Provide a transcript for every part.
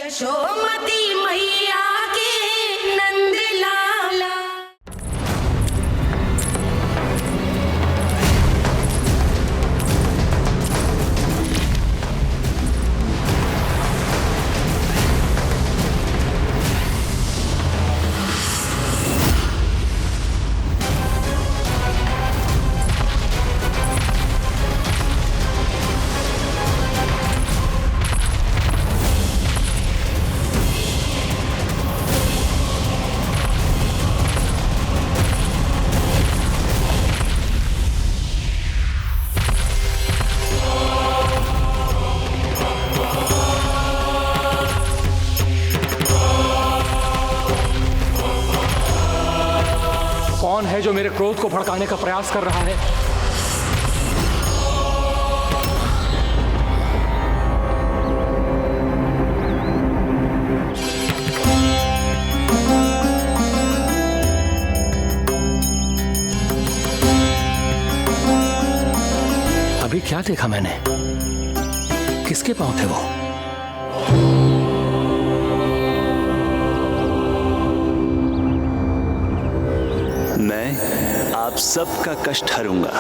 यशोमती मैया के नंद लाला। कौन है जो मेरे क्रोध को भड़काने का प्रयास कर रहा है? अभी क्या देखा मैंने? किसके पांव थे वो? मैं आप सबका कष्ट हरूंगा।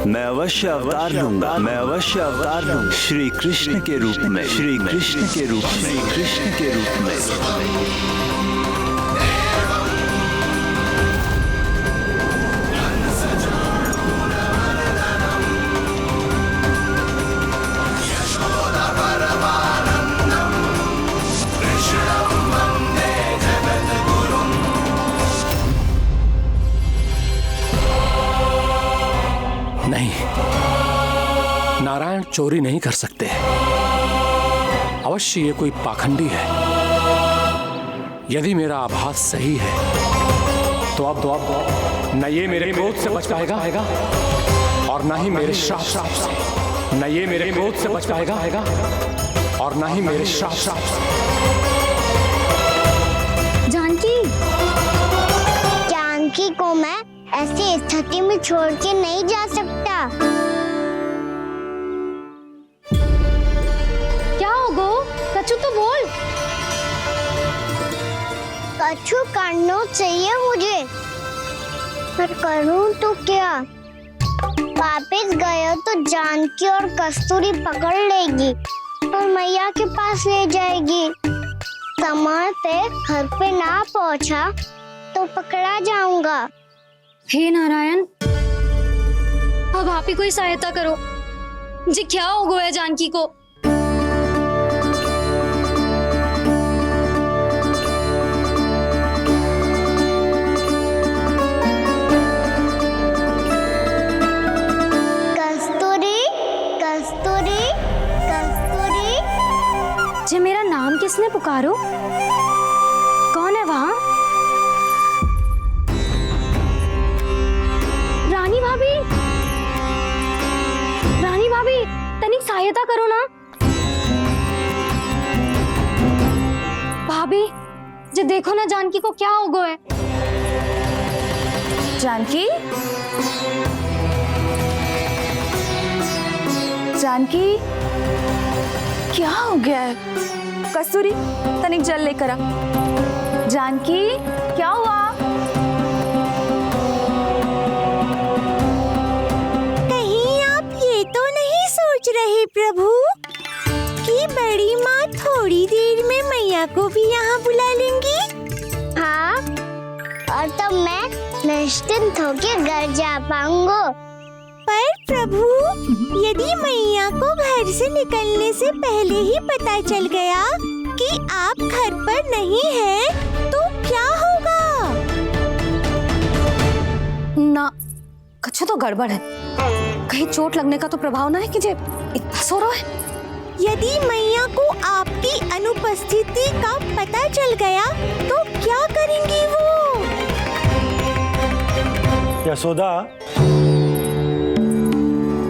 मैं अवश्य अवतार लूंगा। मैं अवश्य अवतार लूंगा श्री कृष्ण के रूप में। श्री कृष्ण के रूप में। कृष्ण के रूप में। नहीं, नारायण चोरी नहीं कर सकते। अवश्य ये कोई पाखंडी है। यदि मेरा आभास सही है तो अब न ये मेरे क्रोध से बच पाएगा और न ही मेरे श्राप से। न ये मेरे क्रोध से बच पाएगा और न ही मेरे श्राप से। जानकी को मैं ऐसी स्थिति में छोड़ के नहीं जा सकता। क्या हो गो? कछु तो बोल। कछु करना चाहिए मुझे, पर करूं तो क्या? वापस गया तो जानकी और कस्तूरी पकड़ लेगी और मैया के पास ले जाएगी। समय पे घर पे ना पहुंचा तो पकड़ा जाऊंगा। हे नारायण, अब आप ही कोई सहायता करो। जी क्या हो गया जानकी को? कस्तूरी, कस्तूरी, कस्तूरी। जी मेरा नाम किसने पुकारो? कौन है वहाँ? रानी भाभी, तनिक सहायता करो ना। भाभी, जी देखो ना जानकी को क्या हो गया है। जानकी, जानकी, क्या हो गया है? कस्तूरी, तनिक जल लेकर आ। जानकी, क्या हुआ? रहे प्रभु कि बड़ी माँ थोड़ी देर में मैया को भी यहाँ बुला लेंगी। हाँ, और तब मैं निश्चिंत होकर घर जा पाऊंगा। पर प्रभु, यदि मैया को घर से निकलने से पहले ही पता चल गया कि आप घर पर नहीं हैं, तो क्या होगा? ना, कुछ तो गड़बड़ है। कहीं चोट लगने का तो प्रभाव ना है कि जे इतना सो रहा है। यदि मैया को आपकी अनुपस्थिति का पता चल गया तो क्या करेंगी वो? यशोदा,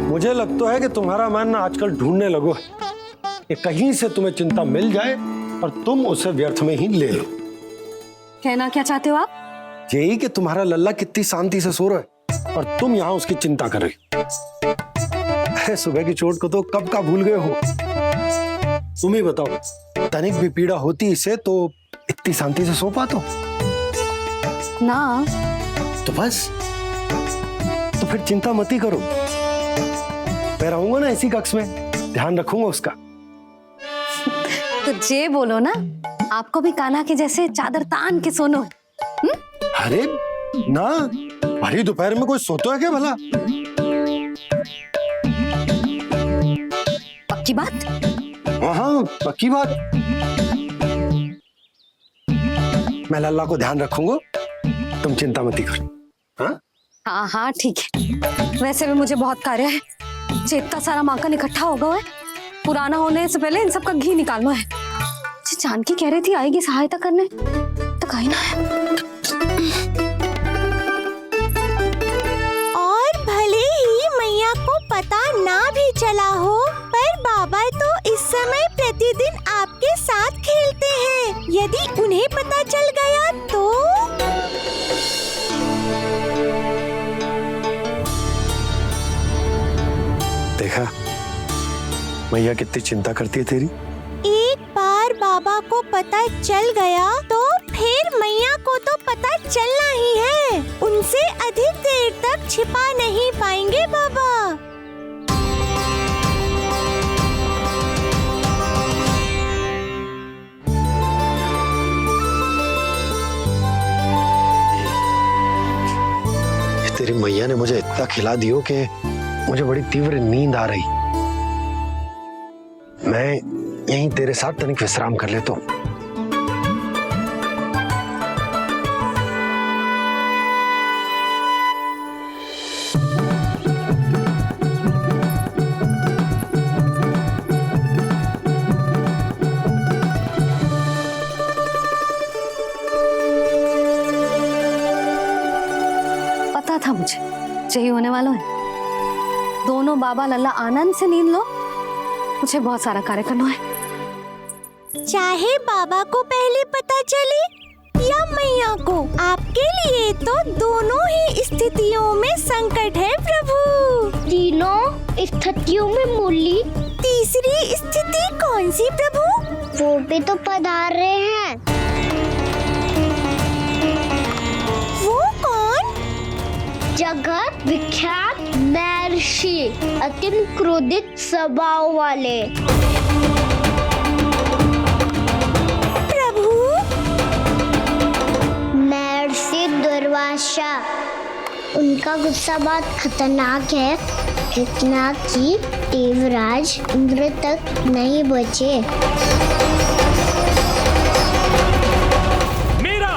मुझे लगता है कि तुम्हारा मन आजकल ढूंढने लगो है कि कहीं से तुम्हें चिंता मिल जाए और तुम उसे व्यर्थ में ही ले लो। कहना क्या चाहते हो आप? यही कि तुम्हारा लल्ला कितनी शांति से सो रहा है और तुम यहाँ उसकी चिंता कर रही। सुबह की चोट को तो कब का भूल गए हो। तुम ही बताओ, तनिक भी पीड़ा होती इसे तो इतनी शांति से सो पाते हो? ना। तो बस, तो फिर चिंता मत ही करो, मैं रहूंगा ना इसी कक्ष में, ध्यान रखूंगा उसका। तो जे बोलो ना, आपको भी कान्हा के जैसे चादर तान के सोनो। अरे ना, भरी दोपहर में कोई सोता है क्या भला? पक्की बात? हाँ पक्की बात। मैं लल्ला को ध्यान रखूंगा, तुम चिंता मत ही करो। हाँ हाँ हाँ ठीक है। वैसे भी मुझे बहुत कार्य है, इतना सारा माखन इकट्ठा होगा है, पुराना होने से पहले इन सब का घी निकालना है। जानकी कह रही थी आएगी सहायता करने, तो कहीं ना है। और भले ही मैया को पता ना भी चला हो, पर बाबा तो इस समय प्रतिदिन आपके साथ खेलते हैं। यदि उन्हें पता चल गया तो? देखा मैया कितनी चिंता करती है तेरी। एक बार बाबा को पता चल गया तो फिर मैया को तो पता चलना ही है। उनसे अधिक देर तक छिपा नहीं पाएंगे बाबा। तेरी मैया ने मुझे इतना खिला दियो कि मुझे बड़ी तीव्र नींद आ रही। मैं यहीं तेरे साथ तनिक विश्राम कर लेता हूँ। पता था मुझे यही होने वाला है। दोनों बाबा लल्ला आनंद से नींद लो, मुझे बहुत सारा कार्य करना है। चाहे बाबा को पहले पता चले या मैया को, आपके लिए तो दोनों ही स्थितियों में संकट है प्रभु। तीनों स्थितियों में मुरली, तीसरी स्थिति कौन सी प्रभु? वो भी तो पधार रहे हैं। वो कौन? जगत विख्यात महर्षि, अत्यंत क्रोधित स्वभाव वाले। प्रभु महर्षि दुर्वासा। उनका गुस्सा बहुत खतरनाक है, इतना कि देवराज इंद्र तक नहीं बचे। मेरा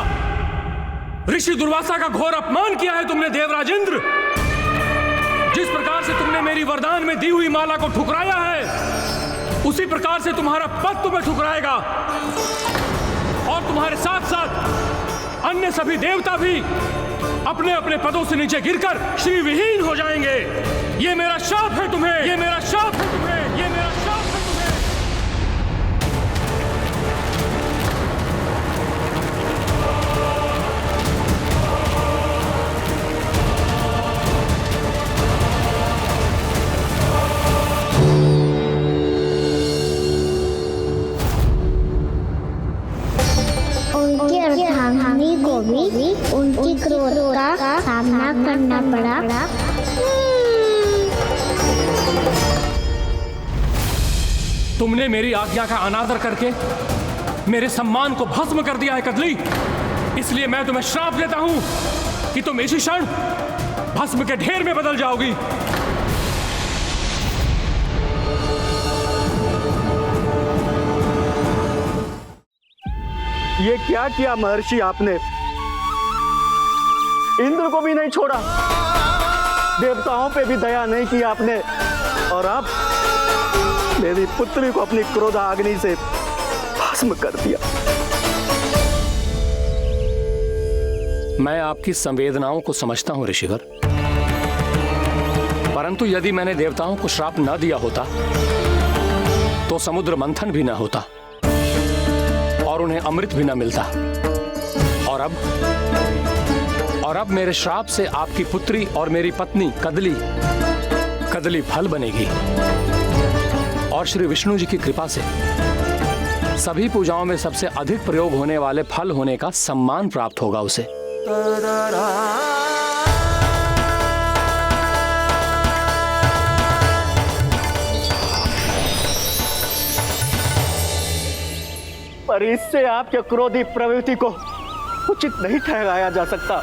ऋषि दुर्वासा का घोर अपमान किया है तुमने देवराज इंद्र। जिस प्रकार से तुमने मेरी वरदान में दी हुई माला को ठुकराया है, उसी प्रकार से तुम्हारा पद तुम्हें ठुकराएगा, और तुम्हारे साथ साथ अन्य सभी देवता भी अपने अपने पदों से नीचे गिरकर श्री विहीन हो जाएंगे। ये मेरा शाप है तुम्हें, ये मेरा शाप है तुम्हें, ये मेरा शाप है तुम्हें। उनकी अर्धांगिनी को भी उनकी क्रोध का सामना करना पड़ा। तुमने मेरी आज्ञा का अनादर करके मेरे सम्मान को भस्म कर दिया है कदली। इसलिए मैं तुम्हें श्राप देता हूं कि तुम इसी क्षण भस्म के ढेर में बदल जाओगी। ये क्या किया महर्षि आपने? इंद्र को भी नहीं छोड़ा, देवताओं पे भी दया नहीं की आपने, और अब मेरी पुत्री को अपनी क्रोधाग्नि से भस्म कर दिया। मैं आपकी संवेदनाओं को समझता हूं ऋषिवर, परंतु यदि मैंने देवताओं को श्राप न दिया होता तो समुद्र मंथन भी न होता और उन्हें अमृत भी न मिलता। और अब मेरे श्राप से आपकी पुत्री और मेरी पत्नी कदली फल बनेगी, और श्री विष्णु जी की कृपा से सभी पूजाओं में सबसे अधिक प्रयोग होने वाले फल होने का सम्मान प्राप्त होगा उसे। पर इससे आपके क्रोधी प्रवृत्ति को उचित नहीं ठहराया जा सकता।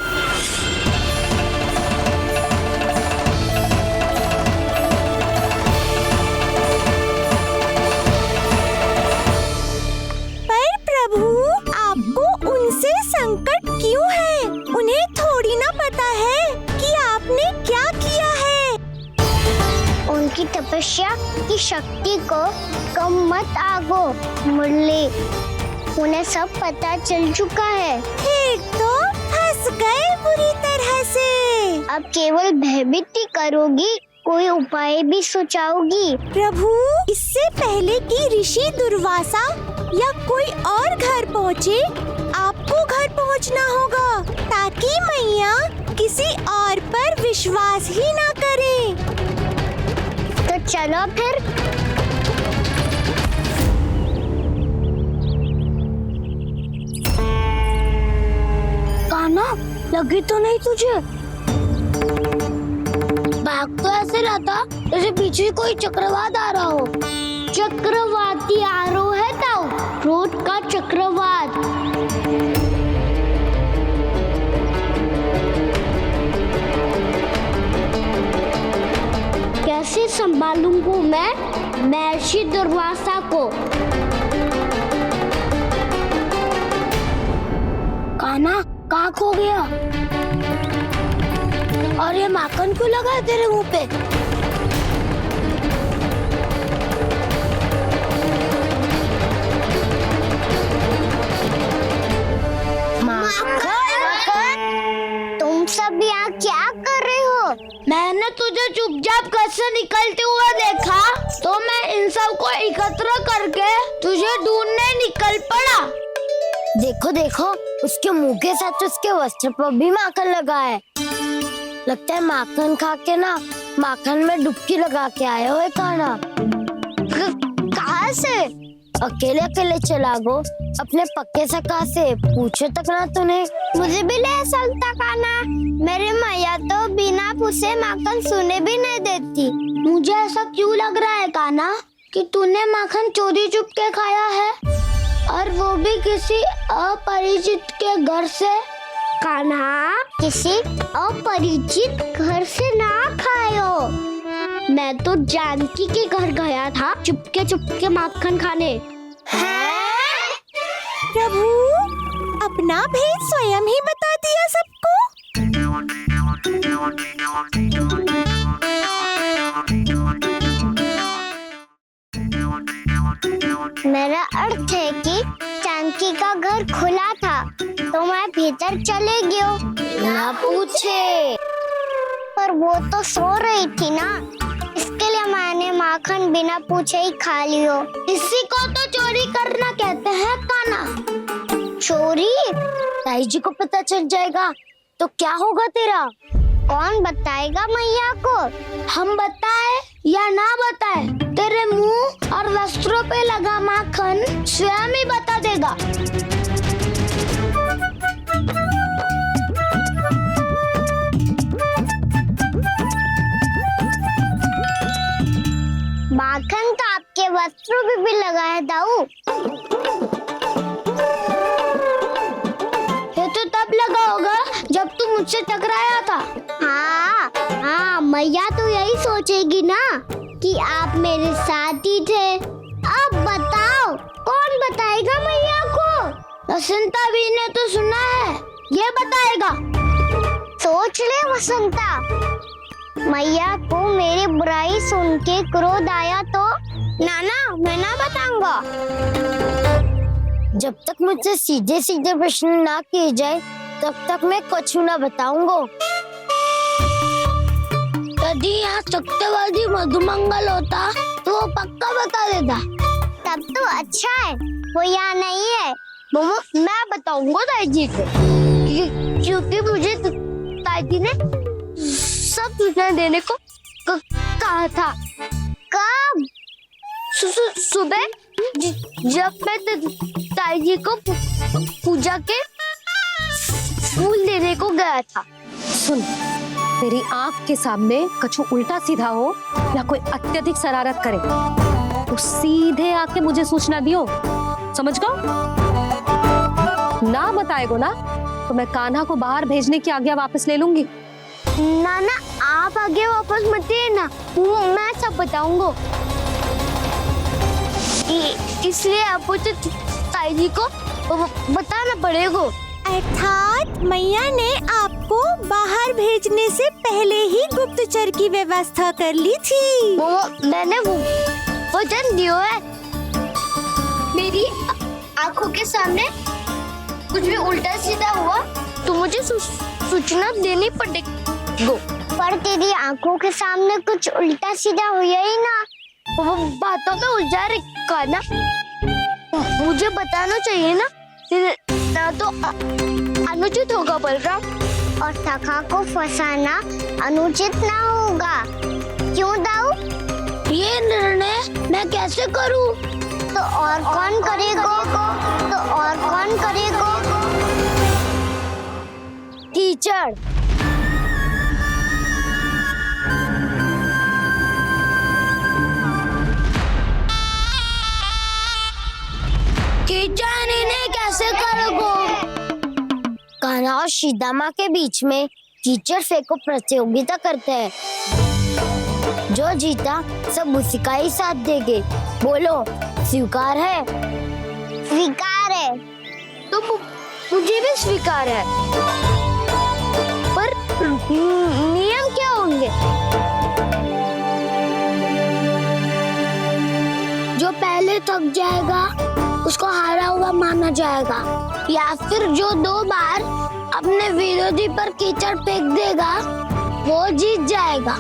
पर प्रभु, आपको उनसे संकट क्यों है? उन्हें थोड़ी ना पता है कि आपने क्या किया है। उनकी तपस्या की शक्ति को कम मत आगो मुरली, उन्हें सब पता चल चुका है। फिर तो फंस गए बुरी तरह से। अब केवल भयभीत ही करोगी, कोई उपाय भी सुझाओगी? प्रभु, इससे पहले कि ऋषि दुर्वासा या कोई और घर पहुँचे, आपको घर पहुँचना होगा ताकि मैया किसी और पर विश्वास ही ना करे। तो चलो फिर। कान्हा, लगी तो नहीं तुझे? भाग तो ऐसे रहा था जैसे पीछे कोई चक्रवात आ रहा हो। चक्रवाती आरोह है ताऊ, क्रोध का चक्रवात। कैसे संभालूंगा मैं महर्षि दुर्वासा को? कान्हा, कहाँ खो गया? और ये माखन क्यों लगा है तेरे मुंह पे? तुम सब यहाँ क्या कर रहे हो? मैंने तुझे चुपचाप घर से निकलते हुए देखा तो मैं इन सब को एकत्र करके तुझे ढूंढने निकल पड़ा। देखो देखो, उसके मुंह के साथ उसके वस्त्र पर भी माखन लगा है। लगता है माखन खा के ना माखन में डुबकी लगा के आए हुए कान्हा। कहाँ से? अकेले अकेले चला गो अपने पक्के सका से, पूछो तक ना तूने। मुझे भी ले चलता कान्हा, मेरी मैया तो बिना पूछे माखन सुने भी नहीं देती। मुझे ऐसा क्यों लग रहा है कान्हा कि तूने माखन चोरी चुप के खाया है, और वो भी किसी अपरिचित के घर से? कान्हा, किसी अपरिचित घर से ना खायो। मैं तो जानकी के घर गया था चुपके माखन खाने। प्रभु, अपना भेद स्वयं ही बता दिया सबको। मेरा अर्थ है कि जानकी का घर खुला था तो मैं भीतर चले गयो। ना पूछे। पर वो तो सो रही थी ना, इसके लिए मैंने माखन बिना पूछे ही खा लियो। इसी को तो चोरी करना कहते हैं कान्हा। चोरी? ताई जी को पता चल जाएगा तो क्या होगा तेरा? कौन बताएगा मैया को? हम बताए या ना बताए, तेरे मुंह और वस्त्रों पे लगा माखन स्वयं ही बता देगा। माखन तो आपके वस्त्रों पे भी लगा है दाऊ। ये तो तब लगा होगा जब तू मुझसे टकराया था। हाँ, मैया तो यही सोचेगी ना कि आप मेरे साथ ही थे। अब बताओ, कौन बताएगा मैया को? वसंता भी ने तो सुना है, ये बताएगा। सोच ले वसंता, मैया को मेरी बुराई सुन के क्रोध आया तो नाना मैं ना बताऊंगा। जब तक मुझसे सीधे सीधे प्रश्न ना किए जाए तब तक मैं कुछ ना बताऊंगा। यदि यहाँ सत्यवादी मधुमंगल होता तो वो पक्का बता देता। तब तो अच्छा है वो यहाँ नहीं है। मैं बताऊंगा ताई जी को, क्योंकि मुझे ताई जी ने सब सूचना देने को कहा था। कब? सुबह जब मैं ताई जी को पूजा के फूल देने को गया था। सुन, तेरी आंख के सामने कछु उल्टा सीधा हो या कोई अत्यधिक शरारत करे तो सीधे आके मुझे सूचना दियो, समझ गो? ना बताएगो ना तो मैं कान्हा को बाहर भेजने की आज्ञा वापस ले लूंगी। नाना आप आगे वापस मत देना, मैं सब बताऊंगा। इसलिए आपको तो ताई जी को बताना पड़ेगा। अर्थात मैया ने आपको बाहर भेजने से पहले ही गुप्तचर की व्यवस्था कर ली थी। मैंने वचन दिया है। मेरी आंखों के सामने कुछ भी उल्टा सीधा हुआ तो मुझे सूचना देनी पड़ेगी। पर तेरी आंखों के सामने कुछ उल्टा सीधा हुआ ही ना, वो बातों में उलझा रखा ना, मुझे बताना चाहिए ना तो अनुचित होगा बलराम। और सखा को फंसाना अनुचित ना होगा, क्यों दाऊ? ये निर्णय मैं कैसे करूं? तो और कौन करेगा? टीचर। टीचर इन्हें कैसे करोगे? कान्हा और सीता के बीच में टीचर फेंको प्रतियोगिता करते हैं, जो जीता सब उसी का ही साथ देंगे। बोलो स्वीकार है? स्वीकार है। तो मुझे भी स्वीकार है, पर नियम क्या होंगे? जो पहले थक जाएगा उसको हारा हुआ माना जाएगा, या फिर जो 2 बार अपने विरोधी पर कीचड़ फेंक देगा वो जीत जाएगा।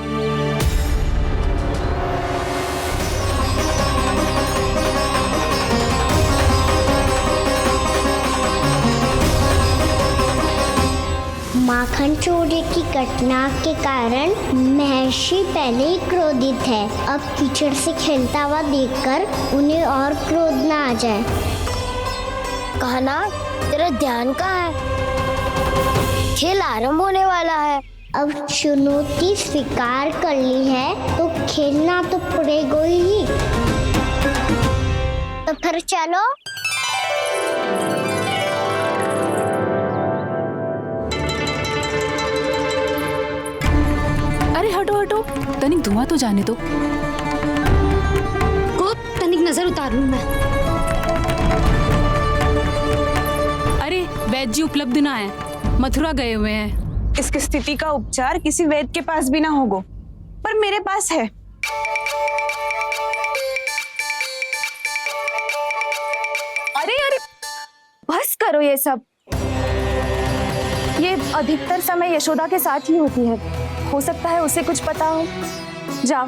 माखन चोरी की घटना के कारण महर्षि पहले ही क्रोधित है। अब कीचड़ से खेलता हुआ देखकर उन्हें और क्रोध न आ जाए। कान्हा तेरा ध्यान कहाँ है? खेल आरंभ होने वाला है। अब चुनौती स्वीकार कर ली है तो खेलना तो पड़ेगा ही। तो फिर चलो। अरे हटो हटो, तनिक धुआं तो जाने दो। तनिक नजर उतार लूं मैं। अरे वैद्य जी उपलब्ध ना है, मथुरा गए हुए हैं। इसकी स्थिति का उपचार किसी वैद्य के पास भी ना होगा, पर मेरे पास है। अरे अरे बस करो ये सब। ये अधिकतर समय यशोदा के साथ ही होती है, हो सकता है उसे कुछ पता हो। जा,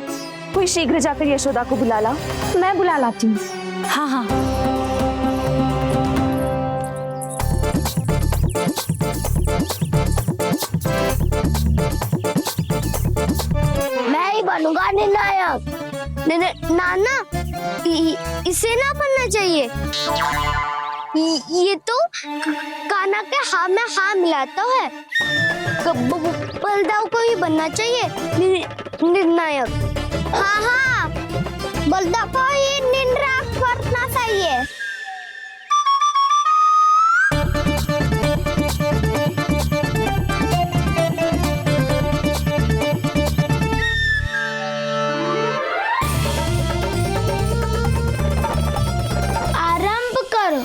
कोई शीघ्र जाकर यशोदा को बुला ला। मैं बुला लाती हूँ। हाँ हाँ। मैं ही बनूंगा निर्णायक। नाना इसे ना बनना चाहिए। ये तो कान्हा के हाँ में हाँ मिलाता है। बलदाऊ को ही बनना चाहिए निर्णायक। हाँ, बलदाऊ को ही निर्णायक बनना चाहिए। आरंभ करो।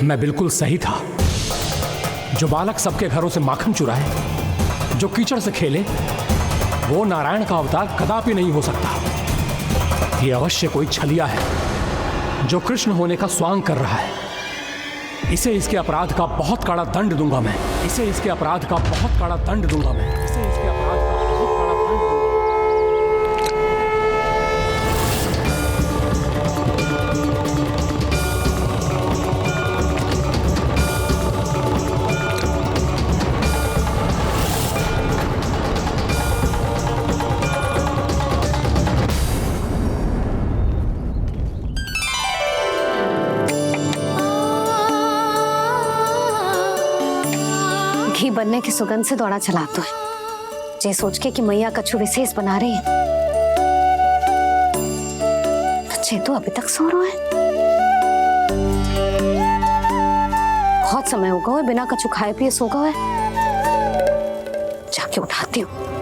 मैं बिल्कुल सही था। जो बालक सबके घरों से माखन चुराए, जो कीचड़ से खेले, वो नारायण का अवतार कदापि नहीं हो सकता। ये अवश्य कोई छलिया है जो कृष्ण होने का स्वांग कर रहा है। इसे इसके अपराध का बहुत कड़ा दंड दूंगा मैं। इसे इसके अपराध का बहुत कड़ा दंड दूंगा मैं। इसे इसके अपराध का बहुत कड़ा दंड दूंगा। घी बनने की सुगंध से दौड़ा चला तो है, जे सोच के कि मैया कछु विशेष बना रही है। चेतु अभी तक सो रहा है। बहुत समय होगा है बिना कछु खाए पिए सो गया है। जाके उठाती हूँ।